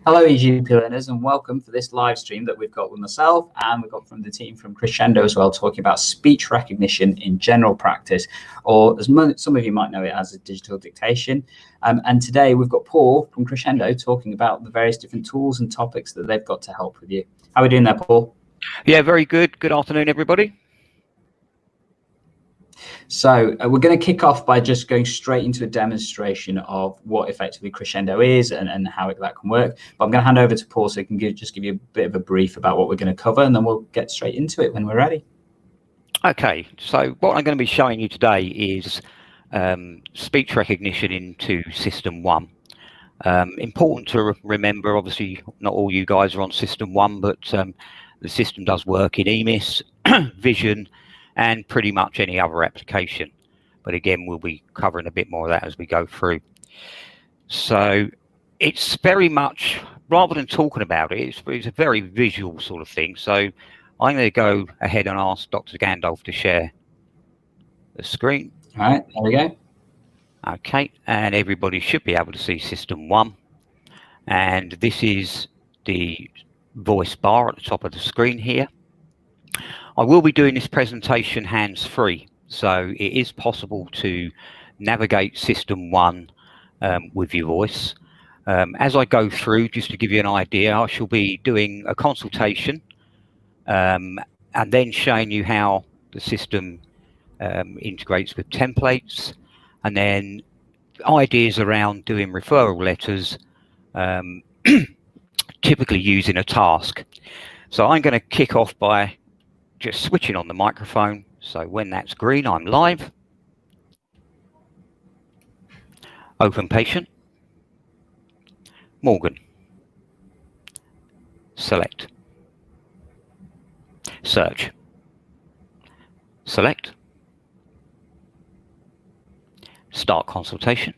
Hello, EGP learners, and welcome for this live stream that we've got with myself and we've got from the team from Crescendo as well, talking about speech recognition in general practice, or as some of you might know it as a digital dictation. And today we've got Paul from Crescendo talking about the various different tools and topics that they've got to help with you. How are we doing there, Paul? Yeah, very good. Good afternoon, everybody. So we're going to kick off by just going straight into a demonstration of what effectively Crescendo is and how that can work. But I'm going to hand over to Paul so he can just give you a bit of a brief about what we're going to cover, and then we'll get straight into it when we're ready. Okay, so what I'm going to be showing you today is speech recognition into System 1. Important to remember, obviously not all you guys are on System 1, but the system does work in EMIS, Vision, and pretty much any other application. But again, we'll be covering a bit more of that as we go through. So it's very much, rather than talking about it, it's a very visual sort of thing. So I'm going to go ahead and ask Dr. Gandalf to share the screen. All right, there we go. Okay, and everybody should be able to see System 1. And this is the voice bar at the top of the screen here. I will be doing this presentation hands-free, so it is possible to navigate System 1 with your voice. As I go through, just to give you an idea, I shall be doing a consultation and then showing you how the system integrates with templates, and then ideas around doing referral letters, typically using a task. So I'm going to kick off by just switching on the microphone. So when that's green, I'm live. Open patient. Morgan. Select. Search. Select. Start consultation.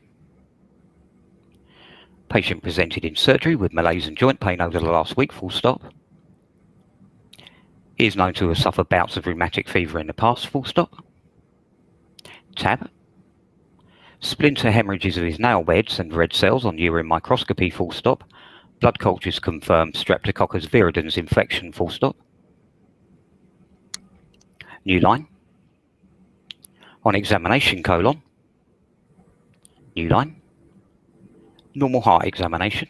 Patient presented in surgery with malaise and joint pain over the last week, full stop. He is known to have suffered bouts of rheumatic fever in the past, full stop. Tab. Splinter hemorrhages of his nail beds and red cells on urine microscopy, full stop. Blood cultures confirm Streptococcus viridans infection, full stop. New line. On examination, colon. New line. Normal heart examination.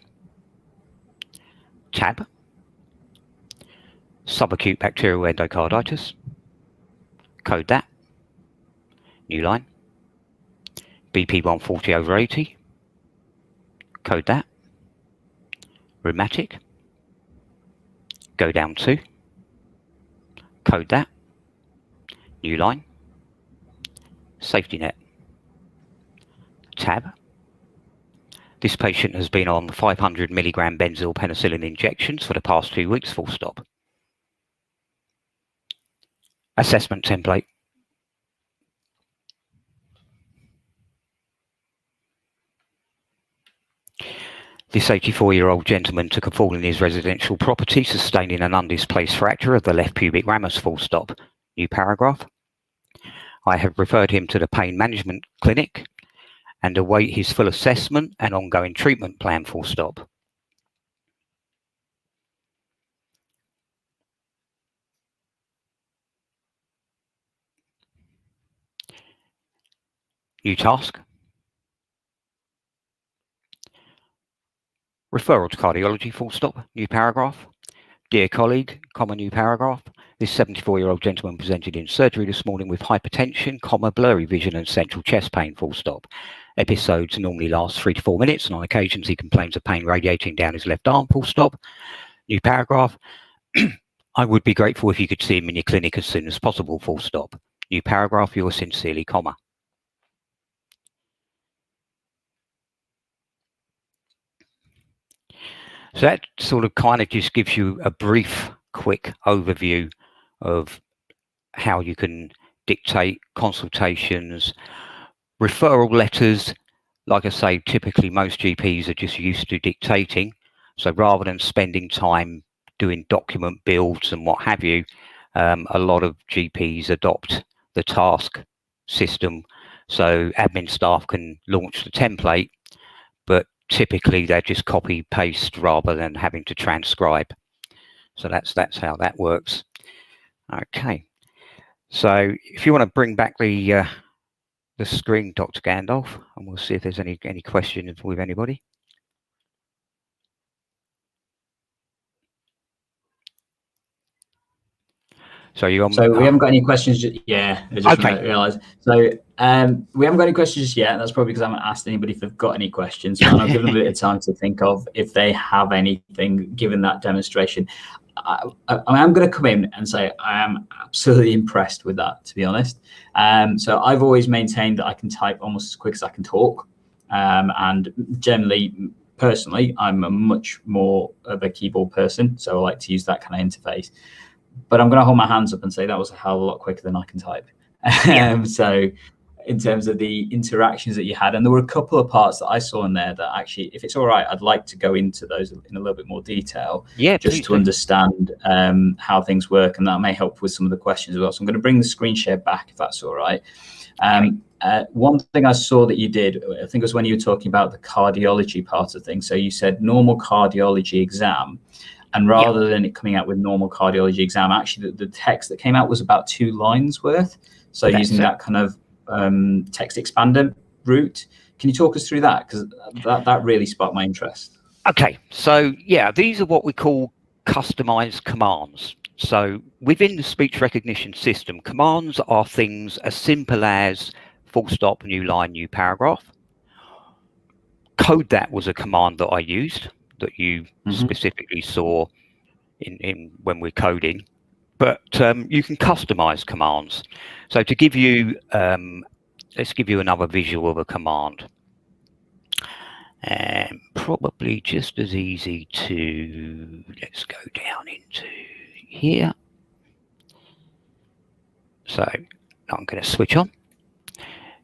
Tab. Subacute bacterial endocarditis. Code that. New line. BP 140/80. Code that. Rheumatic. Go down 2. Code that. New line. Safety net. Tab. This patient has been on 500 milligram benzyl penicillin injections for the past 2 weeks, full stop. Assessment template. This 84-year-old gentleman took a fall in his residential property, sustaining an undisplaced fracture of the left pubic ramus, full stop. New paragraph. I have referred him to the pain management clinic and await his full assessment and ongoing treatment plan, full stop. New task. Referral to cardiology, full stop. New paragraph. Dear colleague, comma, new paragraph. This 74-year-old gentleman presented in surgery this morning with hypertension, comma, blurry vision and central chest pain, full stop. Episodes normally last 3 to 4 minutes, and on occasions he complains of pain radiating down his left arm, full stop. New paragraph. I would be grateful if you could see him in your clinic as soon as possible, full stop. New paragraph, yours sincerely, comma. So that sort of kind of just gives you a brief, quick overview of how you can dictate consultations, referral letters. Like I say, typically most GPs are just used to dictating. So rather than spending time doing document builds and what have you, a lot of GPs adopt the task system. So admin staff can launch the template, but typically they're just copy paste rather than having to transcribe. So that's how that works. Okay, so if you want to bring back the screen, Dr. Gandalf, and we'll see if there's any questions with anybody. So you we haven't got any questions. Yeah, I just realised. So we haven't got any questions just yet. That's probably because I haven't asked anybody if they've got any questions. So I'll give them a bit of time to think of if they have anything, given that demonstration. I'm going to come in and say I am absolutely impressed with that, to be honest. So I've always maintained that I can type almost as quick as I can talk, and generally, personally, I'm a much more of a keyboard person, so I like to use that kind of interface. But I'm going to hold my hands up and say that was a hell of a lot quicker than I can type. So in terms of the interactions that you had, and there were a couple of parts that I saw in there that actually, if it's all right, I'd like to go into those in a little bit more detail, just to understand how things work, and that may help with some of the questions as well. So I'm going to bring the screen share back, if that's all right. One thing I saw that you did, I think it was when you were talking about the cardiology part of things. So you said normal cardiology exam. And rather than it coming out with normal cardiology exam, actually the text that came out was about 2 lines worth. So using that kind of text expander route. Can you talk us through that? Because that really sparked my interest. Okay, so yeah, these are what we call customized commands. So within the speech recognition system, commands are things as simple as full stop, new line, new paragraph. Code that was a command that I used, that you specifically saw in when we're coding, but you can customize commands. So to give you, let's give you another visual of a command, and probably just as easy to, let's go down into here. So I'm going to switch on,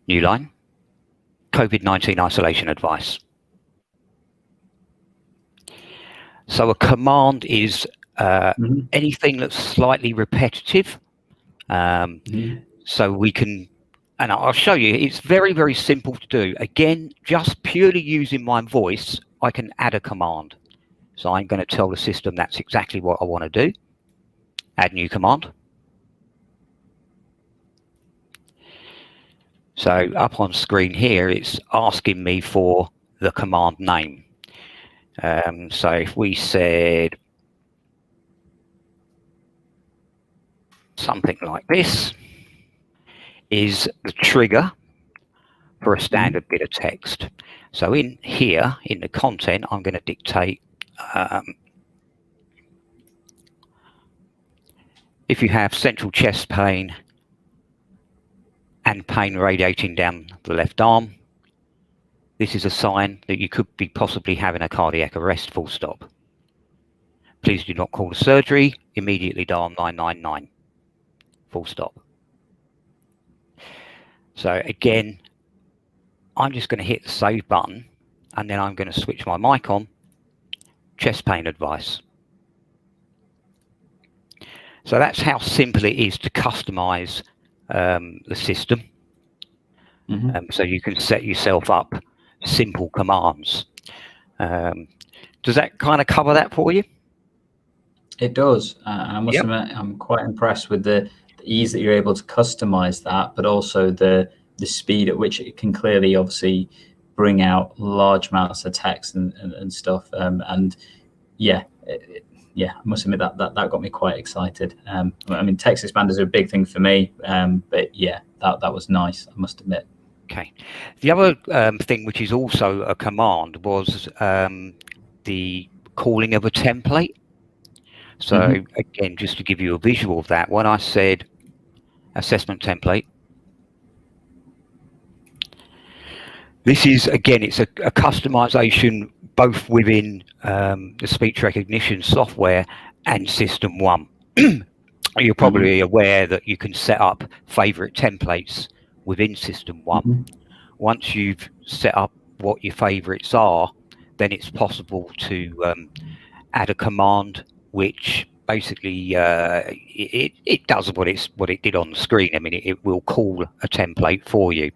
new line, COVID-19 isolation advice. So a command is anything that's slightly repetitive. So we can, and I'll show you, it's very, very simple to do. Again, just purely using my voice, I can add a command. So I'm going to tell the system that's exactly what I want to do. Add new command. So up on screen here, it's asking me for the command name. So if we said something like this is the trigger for a standard bit of text. So in here, in the content, I'm going to dictate, if you have central chest pain and pain radiating down the left arm, this is a sign that you could be possibly having a cardiac arrest, full stop. Please do not call the surgery, immediately dial 999, full stop. So again, I'm just going to hit the save button, and then I'm going to switch my mic on, chest pain advice. So that's how simple it is to customize the system. So you can set yourself up simple commands. Does that kind of cover that for you? It does. I must admit, I'm quite impressed with the ease that you're able to customize that, but also the speed at which it can clearly, obviously, bring out large amounts of text and stuff. And yeah, I must admit that got me quite excited. I mean, text expanders are a big thing for me, but yeah, that was nice, I must admit. Okay. The other thing, which is also a command, was the calling of a template. So again, just to give you a visual of that, when I said assessment template, this is, again, it's a customization both within the speech recognition software and System 1. You're probably aware that you can set up favorite templates within System 1. Once you've set up what your favorites are, then it's possible to add a command which basically it does what it did on the screen. I mean, it will call a template for you.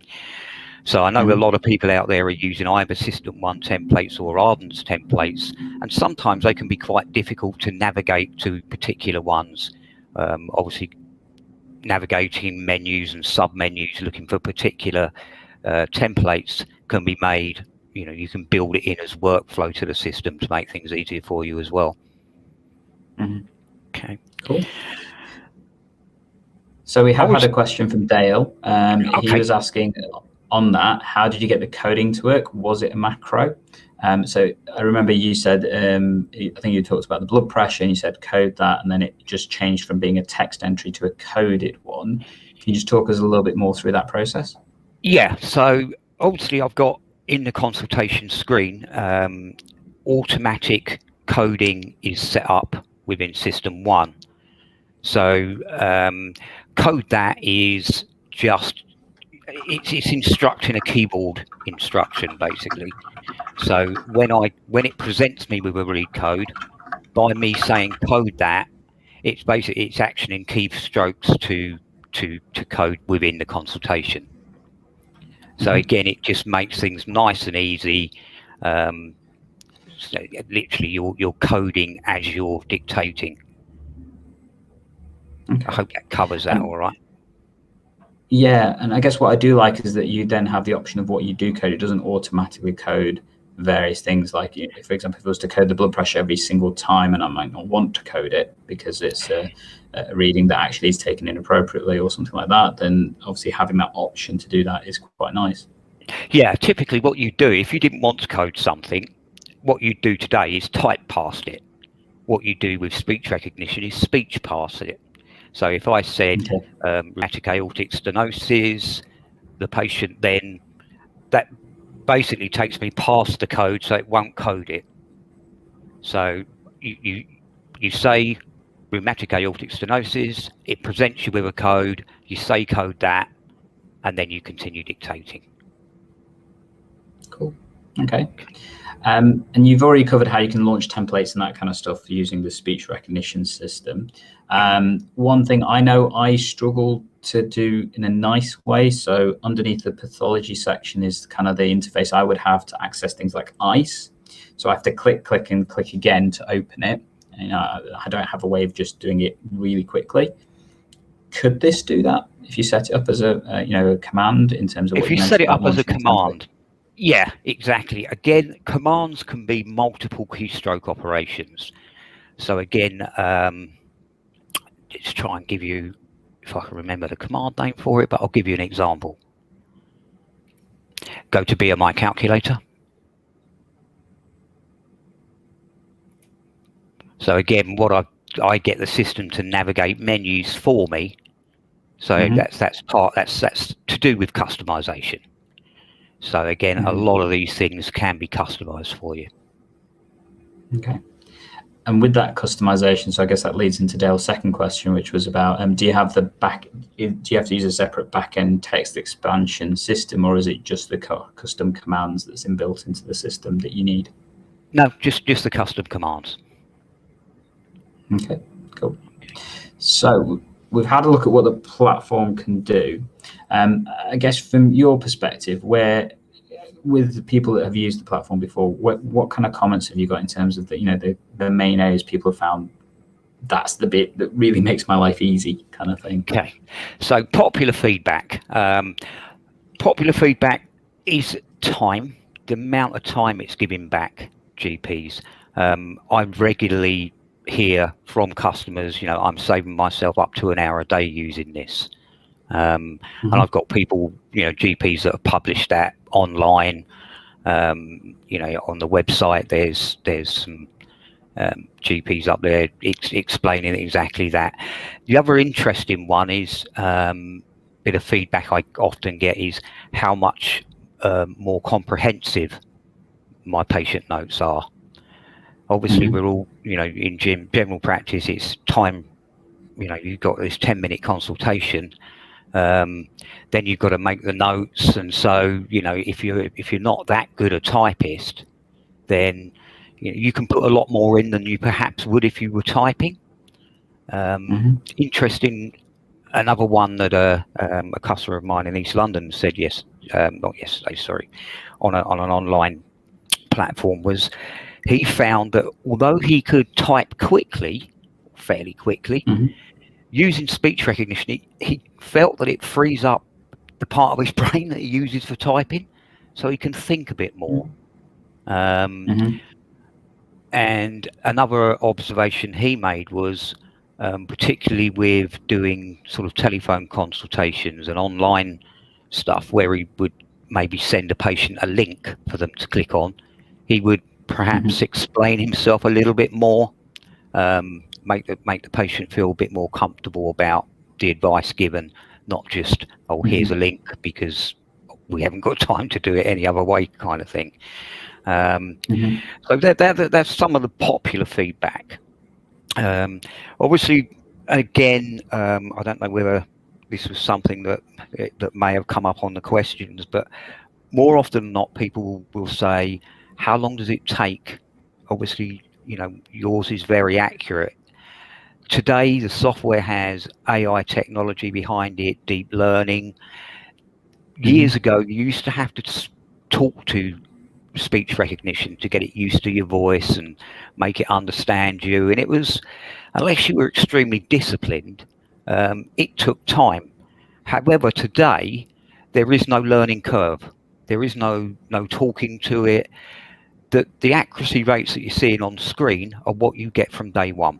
So I know a lot of people out there are using either System 1 templates or Ardent's templates, and sometimes they can be quite difficult to navigate to particular ones. Obviously, navigating menus and sub-menus, looking for particular templates can be made. You can build it in as workflow to the system to make things easier for you as well. Okay, cool. So we have had a question from Dale. He was asking on that, how did you get the coding to work? Was it a macro? So I remember you said, I think you talked about the blood pressure and you said code that, and then it just changed from being a text entry to a coded one. Can you just talk us a little bit more through that process? Yeah, so obviously I've got in the consultation screen, automatic coding is set up within System 1. So code that is just, it's instructing a keyboard instruction basically. So when it presents me with a read code, by me saying code that, it's actioning keystrokes to code within the consultation. So again, it just makes things nice and easy. So literally, you're coding as you're dictating. I hope that covers that all right. Yeah, and I guess what I do like is that you then have the option of what you do code. It doesn't automatically code various things. Like, for example, if it was to code the blood pressure every single time, and I might not want to code it because it's a reading that actually is taken inappropriately or something like that, then obviously having that option to do that is quite nice. Yeah, typically what you do, if you didn't want to code something, what you do today is type past it. What you do with speech recognition is speech past it. So if I said rheumatic aortic stenosis, the patient then, that basically takes me past the code, so it won't code it. So you say rheumatic aortic stenosis, it presents you with a code, you say code that, and then you continue dictating. Cool. Okay. And you've already covered how you can launch templates and that kind of stuff using the speech recognition system. One thing I know I struggle to do in a nice way. So underneath the pathology section is kind of the interface I would have to access things like ICE. So I have to click, and click again to open it. And I don't have a way of just doing it really quickly. Could this do that if you set it up as a command in terms of what you set it up as a command? Template? Yeah, exactly. Again, commands can be multiple keystroke operations. So again, let's try and give you, if I can remember the command name for it, but I'll give you an example. Go to BMI calculator. So again, what I get the system to navigate menus for me. So that's to do with customization. So again, a lot of these things can be customized for you. Okay. And with that customization, so I guess that leads into Dale's second question, which was about, do you have to use a separate back-end text expansion system, or is it just the custom commands that's inbuilt into the system that you need? No, just the custom commands. Okay, cool. So we've had a look at what the platform can do. I guess from your perspective, with the people that have used the platform before, what kind of comments have you got in terms of the main areas people have found that's the bit that really makes my life easy kind of thing? Okay, so popular feedback. Popular feedback is time, the amount of time it's giving back GPs. I regularly hear from customers, I'm saving myself up to an hour a day using this. And I've got people, GPs that have published that online. On the website, there's some GPs up there explaining exactly that. The other interesting one is bit of feedback I often get is how much more comprehensive my patient notes are. Obviously, we're all, in general practice, it's time. You've got this 10-minute consultation. Then you've got to make the notes, and so if you're not that good a typist, then you can put a lot more in than you perhaps would if you were typing. Interesting. Another one that a customer of mine in East London said not yesterday, sorry, on an online platform, was he found that although he could type quickly, fairly quickly, using speech recognition, he felt that it frees up the part of his brain that he uses for typing, so he can think a bit more. And another observation he made was, particularly with doing sort of telephone consultations and online stuff, where he would maybe send a patient a link for them to click on, he would perhaps explain himself a little bit more, make the patient feel a bit more comfortable about the advice given, not just, oh, here's a link because we haven't got time to do it any other way kind of thing. So that's some of the popular feedback. Obviously, again, I don't know whether this was something that may have come up on the questions, but more often than not, people will say, how long does it take? Obviously, you know, yours is very accurate. Today, the software has AI technology behind it, deep learning. Years ago, you used to have to talk to speech recognition to get it used to your voice and make it understand you. And it was, unless you were extremely disciplined, it took time. However, today, there is no learning curve. There is no talking to it. The accuracy rates that you're seeing on screen are what you get from day one.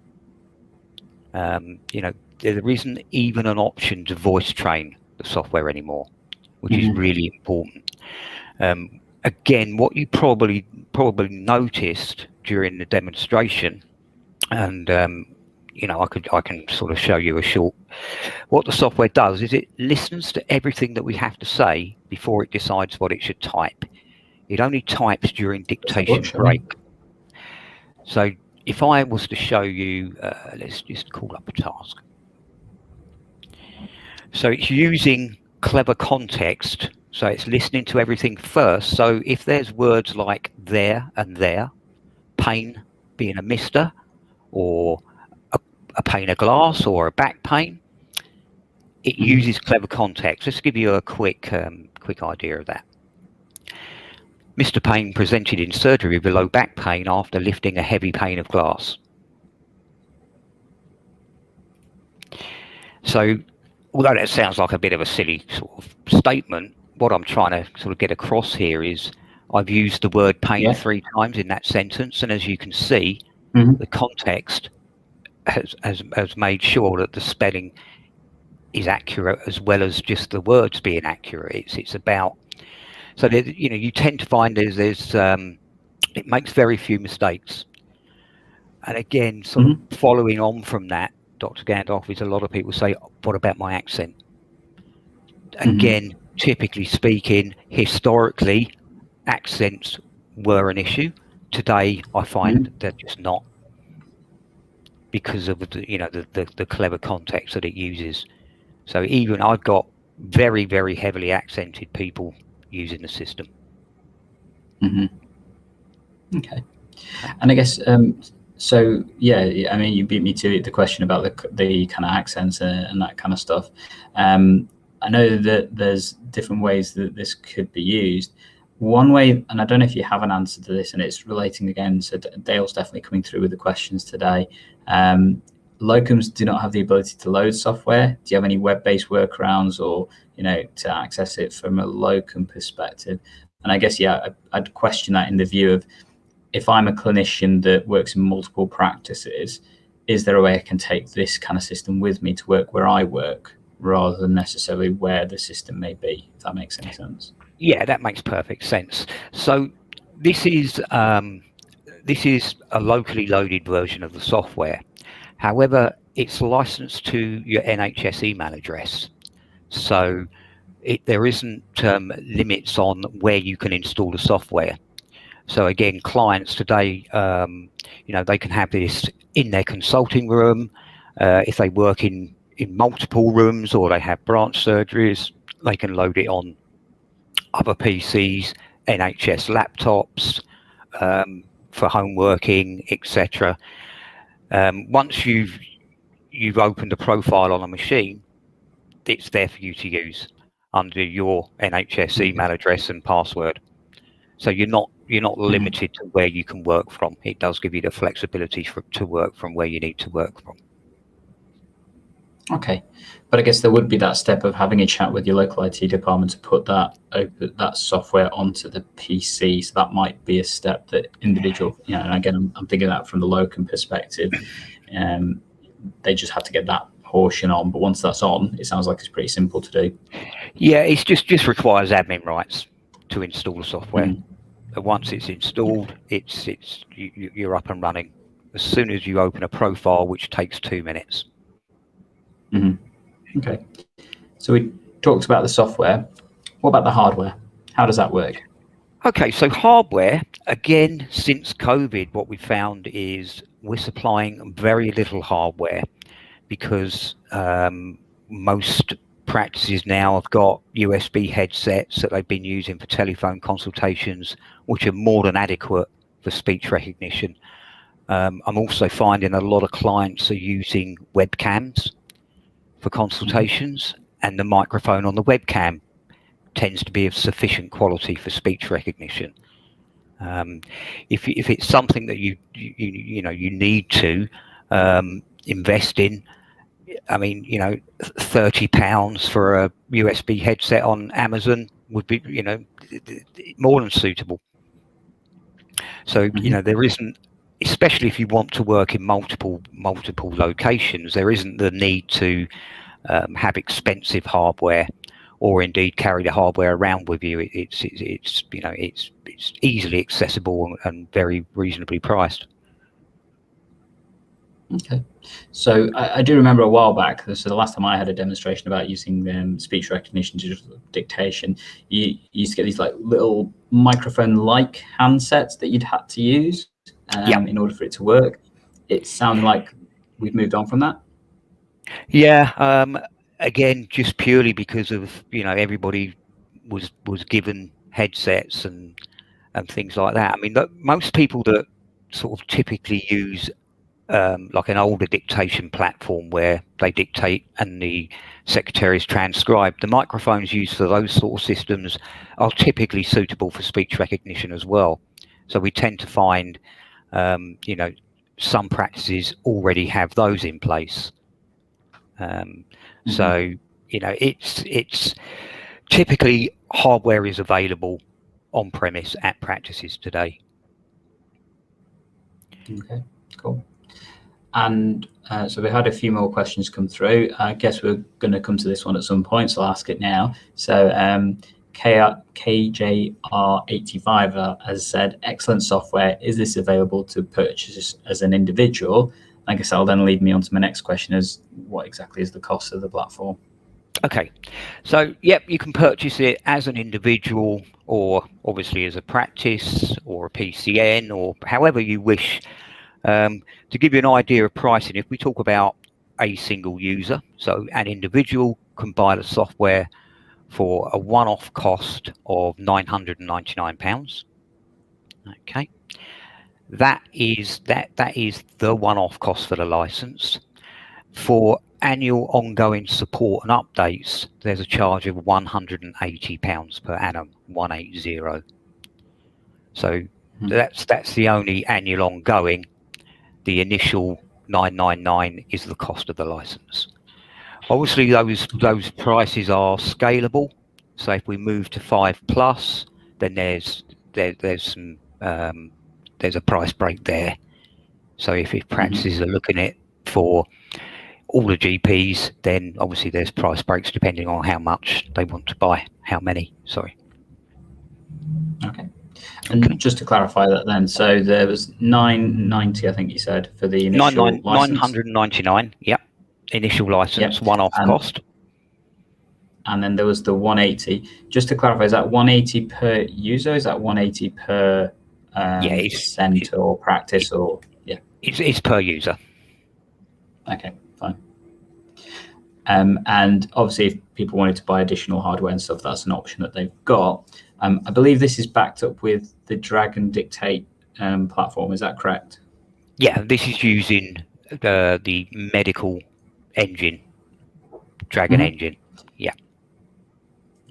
You know, there isn't even an option to voice train the software anymore, which is really important. Again, what you probably noticed during the demonstration, and you know, I can sort of show you a short. What the software does is it listens to everything that we have to say before it decides what it should type. It only types during dictation break. So if I was to show you, let's just call up a task. So it's using clever context. So it's listening to everything first. So if there's words like there and there, pain being a mister, or a pane of glass, or a back pain, it uses clever context. Let's give you a quick idea of that. Mr. Payne presented in surgery with low back pain after lifting a heavy pane of glass. So, although that sounds like a bit of a silly sort of statement, what I'm trying to sort of get across here is I've used the word pain 3 times in that sentence, and as you can see, the context has made sure that the spelling is accurate as well as just the words being accurate. It's about, so that, you know, you tend to find there's it makes very few mistakes. And again, sort of following on from that, Dr. Gandalf, is a lot of people say, what about my accent? Again, typically speaking, historically, accents were an issue. Today, I find they're just not, because of the, you know, the clever context that it uses. So even I've got very, very heavily accented people using the system. Okay. And I guess, so yeah, I mean, you beat me to the question about the kind of accents and that kind of stuff. I know that there's different ways that this could be used. One way, and I don't know if you have an answer to this, and it's relating again, so Dale's definitely coming through with the questions today. Locums do not have the ability to load software. Do you have any web-based workarounds, or, you know, to access it from a locum perspective? And I guess, yeah, I'd question that in the view of, if I'm a clinician that works in multiple practices, is there a way I can take this kind of system with me to work where I work, rather than necessarily where the system may be, if that makes any sense? Yeah, that makes perfect sense. So this is a locally loaded version of the software. However, it's licensed to your NHS email address. So there isn't limits on where you can install the software. So again, clients today, you know, they can have this in their consulting room. If they work in multiple rooms, or they have branch surgeries, they can load it on other PCs, NHS laptops, for home working, etc. Once you've opened a profile on a machine, it's there for you to use. under your NHS email address and password. So you're not limited to where you can work from. It does give you the flexibility to work from where you need to work from. Okay, but I guess there would be that step of having a chat with your local IT department to put that software onto the PC. So that might be a step that individual, and again, I'm thinking that from the locum perspective, they just have to get that portion on. But once that's on, it sounds like it's pretty simple to do. Yeah, it's just requires admin rights to install the software. Once it's installed, you're up and running as soon as you open a profile, which takes 2 minutes. Okay, so we talked about the software. What about the hardware? How does that work? Okay, so hardware, again, since COVID, what we found is we're supplying very little hardware because most practices now have got USB headsets that they've been using for telephone consultations, which are more than adequate for speech recognition. I'm also finding a lot of clients are using webcams for consultations, and the microphone on the webcam tends to be of sufficient quality for speech recognition. If it's something that you need to invest in, I mean, £30 for a USB headset on Amazon would be, more than suitable. So, there isn't, especially if you want to work in multiple locations, there isn't the need to have expensive hardware, or indeed carry the hardware around with you. It's easily accessible and very reasonably priced. Okay, so I do remember a while back, so the last time I had a demonstration about using speech recognition digital dictation, you used to get these like little microphone-like handsets that you'd had to use in order for it to work. It sounded like we've moved on from that. Yeah, again, just purely because of everybody was given headsets and things like that. I mean, most people that sort of typically use like an older dictation platform where they dictate and the secretaries transcribe, the microphones used for those sort of systems are typically suitable for speech recognition as well. So we tend to find, some practices already have those in place. So, it's typically hardware is available on premise at practices today. Okay, cool. And so we had a few more questions come through. I guess we're going to come to this one at some point, so I'll ask it now. So KJR85 has said, excellent software. Is this available to purchase as an individual? I guess that'll then lead me on to my next question, is what exactly is the cost of the platform? Okay, so you can purchase it as an individual, or obviously as a practice or a PCN, or however you wish. To give you an idea of pricing, if we talk about a single user, so an individual can buy the software for a one-off cost of £999. Okay, that is the one-off cost for the license. For annual ongoing support and updates, there's a charge of £180 per annum, 180. So that's the only annual ongoing. The initial $999 is the cost of the license. Obviously, those prices are scalable. So if we move to 5+, then there's some there's a price break there. So if practices are looking at for all the GPs, then obviously there's price breaks depending on how much they want to buy, how many. Sorry. Okay. And just to clarify that then, so there was $990, I think you said, for the initial license? $999, yep. Initial license, one-off cost. And then there was the 180. Just to clarify, is that 180 per user? Is that 180 per centre or practice? It's per user. Okay, fine. And obviously, if people wanted to buy additional hardware and stuff, that's an option that they've got. I believe this is backed up with the Dragon Dictate platform. Is that correct? Yeah, this is using the medical engine, Dragon engine. Yeah.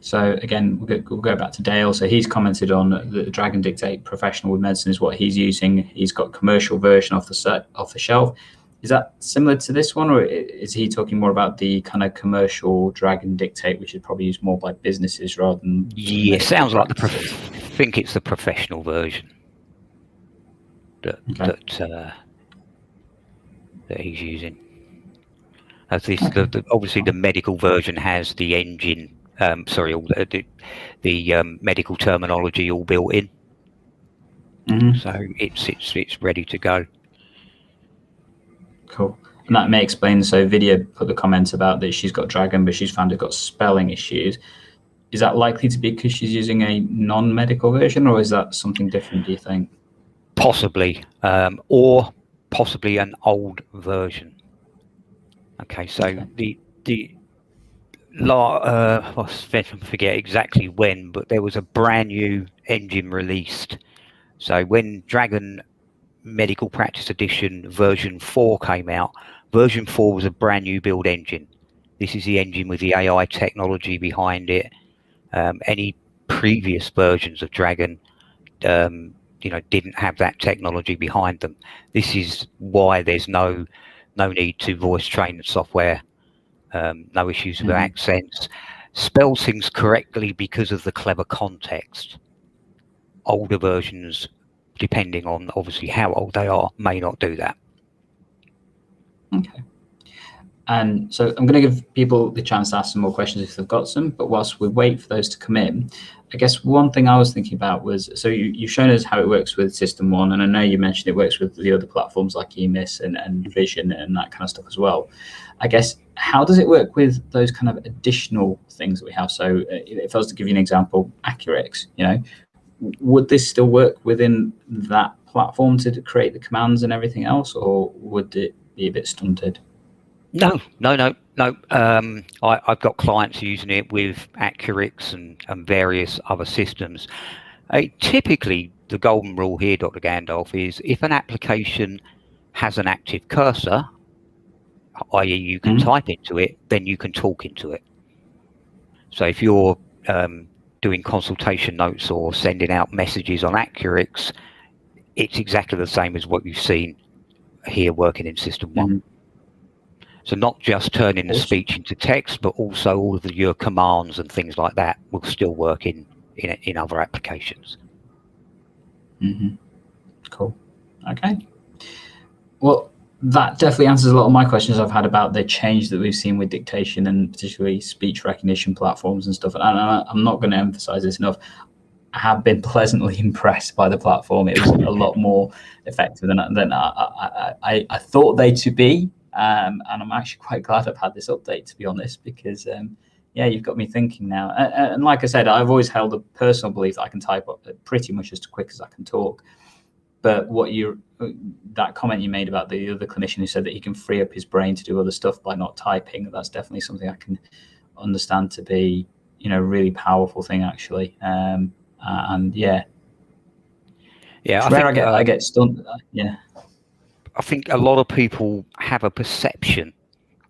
So again, we'll go back to Dale. So he's commented on the Dragon Dictate Professional with Medicine is what he's using. He's got a commercial version off the shelf. Is that similar to this one, or is he talking more about the kind of commercial Dragon Dictate, which is probably used more by businesses rather than? Yeah, sounds like I think it's the professional version that he's using. As this, obviously, the medical version has the engine. All the medical terminology all built in, so it's ready to go. Cool. And that may explain. So Vidya put the comment about that she's got Dragon, but she's found it got spelling issues. Is that likely to be because she's using a non-medical version, or is that something different, do you think? Possibly, or possibly an old version. Okay, so I forget exactly when, but there was a brand new engine released. So when Dragon Medical Practice Edition version 4 came out, version 4 was a brand new build engine. This is the engine with the AI technology behind it. Any previous versions of Dragon didn't have that technology behind them. This is why there's no need to voice train the software, no issues with accents, spells things correctly because of the clever context. Older versions, depending on obviously how old they are, may not do that. Okay. And so I'm going to give people the chance to ask some more questions if they've got some, but whilst we wait for those to come in, I guess one thing I was thinking about was, so you've shown us how it works with System 1, and I know you mentioned it works with the other platforms like EMIS and Vision and that kind of stuff as well. I guess, how does it work with those kind of additional things that we have? So if I was to give you an example, Accurix, would this still work within that platform to create the commands and everything else, or would it be a bit stunted? No. I've got clients using it with Accurix and various other systems. Typically, the golden rule here, Dr. Gandalf, is if an application has an active cursor, i.e. you can type into it, then you can talk into it. So if you're doing consultation notes or sending out messages on Accurix, it's exactly the same as what you've seen here working in System 1. So not just turning the speech into text, but also all of your commands and things like that will still work in other applications. Cool. Okay. Well, that definitely answers a lot of my questions I've had about the change that we've seen with dictation and particularly speech recognition platforms and stuff. And I'm not going to emphasize this enough. I have been pleasantly impressed by the platform. It was a lot more effective than I thought they to be. And I'm actually quite glad I've had this update, to be honest, because you've got me thinking now. And like I said, I've always held a personal belief that I can type up pretty much as quick as I can talk. But that comment you made about the other clinician who said that he can free up his brain to do other stuff by not typing, that's definitely something I can understand to be, a really powerful thing, actually. I get stunned. I think a lot of people have a perception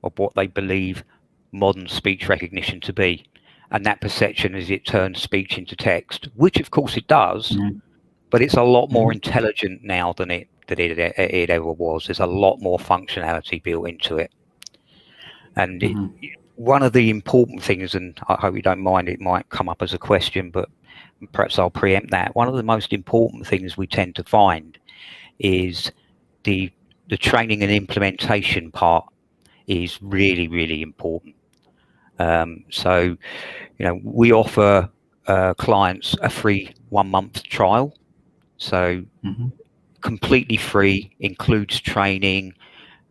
of what they believe modern speech recognition to be, and that perception is it turns speech into text, which of course it does, but it's a lot more intelligent now than it ever was. There's a lot more functionality built into it, and one of the important things, and I hope you don't mind, it might come up as a question, but perhaps I'll preempt that. One of the most important things we tend to find is the training and implementation part is really, really important. So, we offer clients a free 1-month trial. So completely free, includes training.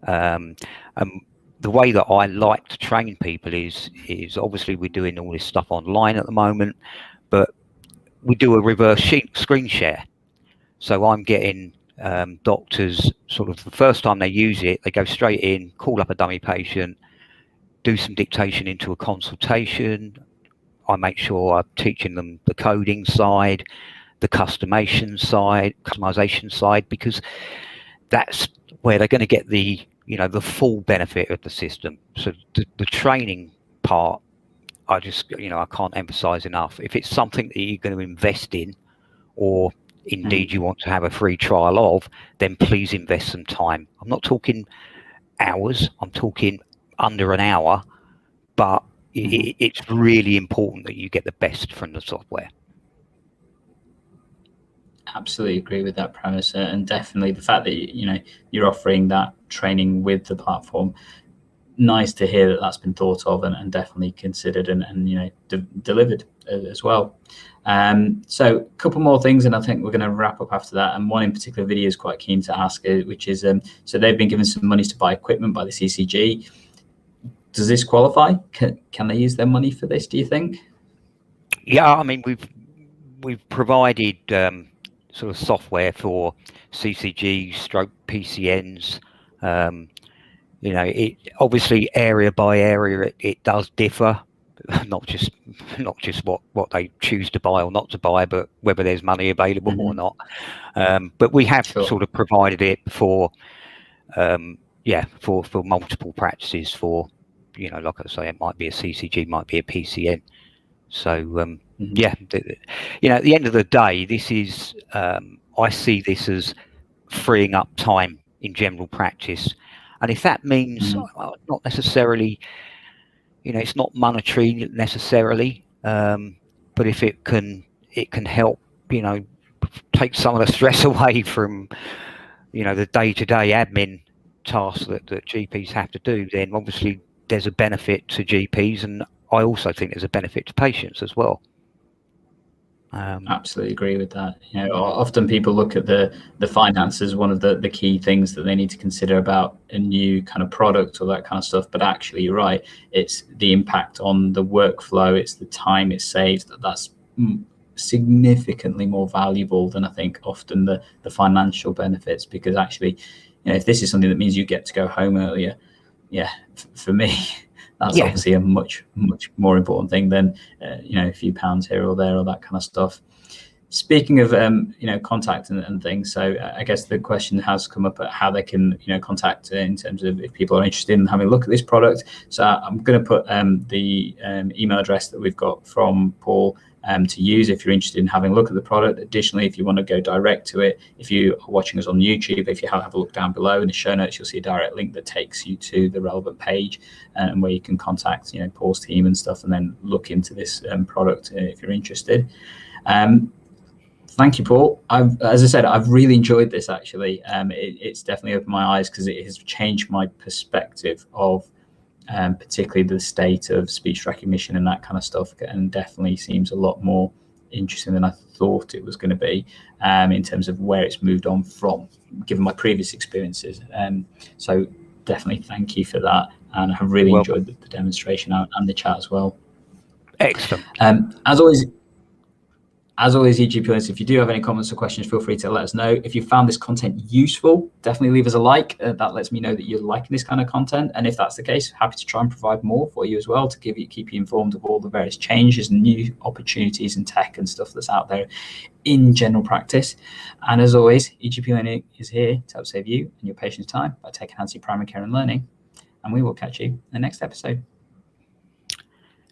The way that I like to train people is obviously we're doing all this stuff online at the moment, but we do a reverse screen share. So I'm getting doctors, sort of the first time they use it, they go straight in, call up a dummy patient, do some dictation into a consultation. I make sure I'm teaching them the coding side, the customization side, because that's where they're going to get the full benefit of the system. So the training part, I just, I can't emphasize enough. If it's something that you're going to invest in, or indeed you want to have a free trial of, then please invest some time. I'm not talking hours, I'm talking under an hour, but it's really important that you get the best from the software. Absolutely agree with that premise, and definitely the fact that you're offering that training with the platform. Nice to hear that that's been thought of and definitely considered and delivered as well. So a couple more things, and I think we're going to wrap up after that. And one in particular video is quite keen to ask, which is so they've been given some monies to buy equipment by the CCG. Does this qualify? Can they use their money for this, do you think? Yeah, I mean, we've provided sort of software for CCG stroke PCNs. It obviously area by area it does differ, not just what they choose to buy or not to buy, but whether there's money available or not. But we have sort of provided it for for multiple practices, for like I say, it might be a CCG, might be a PCN. So at the end of the day, this is I see this as freeing up time in general practice. And if that means not necessarily, it's not monetary necessarily, but if it can help, take some of the stress away from, the day-to-day admin tasks that GPs have to do, then obviously there's a benefit to GPs, and I also think there's a benefit to patients as well. Absolutely agree with that. Often people look at the finances, one of the key things that they need to consider about a new kind of product or that kind of stuff. But actually, you're right. It's the impact on the workflow. It's the time it saves. That's significantly more valuable than I think often the financial benefits. Because actually, if this is something that means you get to go home earlier, for me. That's obviously a much more important thing than a few pounds here or there or that kind of stuff. Speaking of contact and things, so I guess the question has come up at how they can contact in terms of if people are interested in having a look at this product. So I'm going to put the email address that we've got from Paul to use if you're interested in having a look at the product. Additionally, if you want to go direct to it, if you are watching us on YouTube, if you have a look down below in the show notes, you'll see a direct link that takes you to the relevant page and where you can contact Paul's team and stuff, and then look into this product if you're interested. Thank you, Paul. As I said, I've really enjoyed this actually. It's definitely opened my eyes because it has changed my perspective of particularly the state of speech recognition and that kind of stuff, and definitely seems a lot more interesting than I thought it was going to be in terms of where it's moved on from, given my previous experiences. So definitely thank you for that, and I have really enjoyed the demonstration and the chat as well. Excellent. As always, EGP listeners, if you do have any comments or questions, feel free to let us know. If you found this content useful, definitely leave us a like. That lets me know that you're liking this kind of content. And if that's the case, happy to try and provide more for you as well to keep you informed of all the various changes and new opportunities and tech and stuff that's out there in general practice. And as always, EGP Learning is here to help save you and your patients time by taking hands to your primary care and learning. And we will catch you in the next episode.